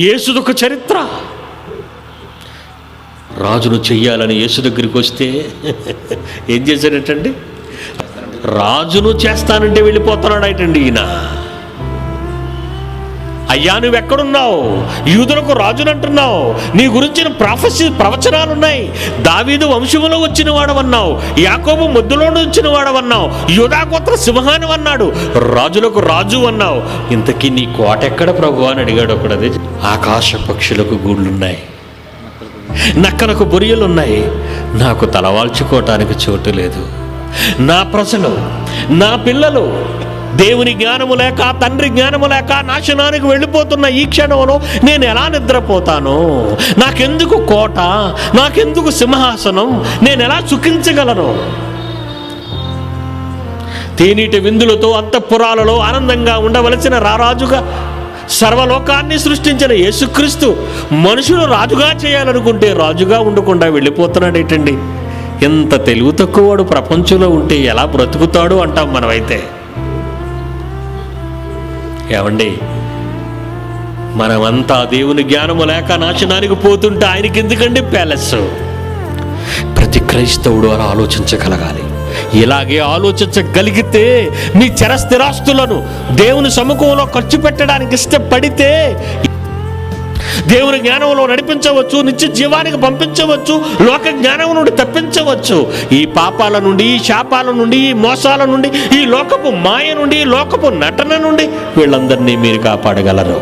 యేసుదొక చరిత్ర. రాజును చెయ్యాలని యేసు దగ్గరికి వస్తే ఏం చేశాడటండి? రాజును చేస్తానంటే వెళ్ళిపోతున్నాడు అయిటండి ఈయన. అయ్యా నువ్వెక్కడున్నావు? యూదులకు రాజును అంటున్నావు, నీ గురించిన ప్రవచనాలున్నాయి. దావీదు వంశములో వచ్చిన వాడవన్నావు, యాకోబు ముద్దులో వచ్చిన వాడవన్నావు, యూదా గోత్ర సింహాన్ని అన్నాడు, రాజులకు రాజు అన్నావు. ఇంతకీ నీ కోట ఎక్కడ ప్రభు అని అడిగాడు ఒకడది. ఆకాశ పక్షులకు గూళ్ళున్నాయి, నక్కలకు బొరియలున్నాయి, నాకు తలవాల్చుకోవటానికి చోటు లేదు. నా ప్రజలు, నా పిల్లలు దేవుని జ్ఞానము లేక, తండ్రి జ్ఞానము లేక నాశనానికి వెళ్ళిపోతున్న ఈ క్షణంలో నేను ఎలా నిద్రపోతాను? నాకెందుకు కోట, నాకెందుకు సింహాసనం, నేను ఎలా సుఖించగలను? తేనీటి విందులతో అంతఃపురాలలో ఆనందంగా ఉండవలసిన రారాజుగా సర్వలోకాన్ని సృష్టించిన యేసుక్రీస్తు మనుషులు రాజుగా చేయాలనుకుంటే రాజుగా ఉండకుండా వెళ్ళిపోతున్నాడేటండి. ఎంత తెలివి తక్కువవాడు ప్రపంచంలో ఉంటే ఎలా బ్రతుకుతాడు అంటాం మనమైతే. ఏమండి, మనమంతా దేవుని జ్ఞానము లేక నాశనానికి పోతుంటే ఆయనకి ఎందుకండి ప్యాలెస్? ప్రతి క్రైస్తవుడు అలా ఆలోచించగలగాలి. ఇలాగే ఆలోచించగలిగితే మీ చరస్థిరాస్తులను దేవుని సముఖంలో ఖర్చు పెట్టడానికి ఇష్టపడితే దేవుని జ్ఞానంలో నడిపించవచ్చు, నిత్య జీవానికి పంపించవచ్చు, లోక జ్ఞానం నుండి తప్పించవచ్చు. ఈ పాపాల నుండి, ఈ శాపాల నుండి, ఈ మోసాల నుండి, ఈ లోకపు మాయ నుండి, ఈ లోకపు నటన నుండి వీళ్ళందరినీ మీరు కాపాడగలరు.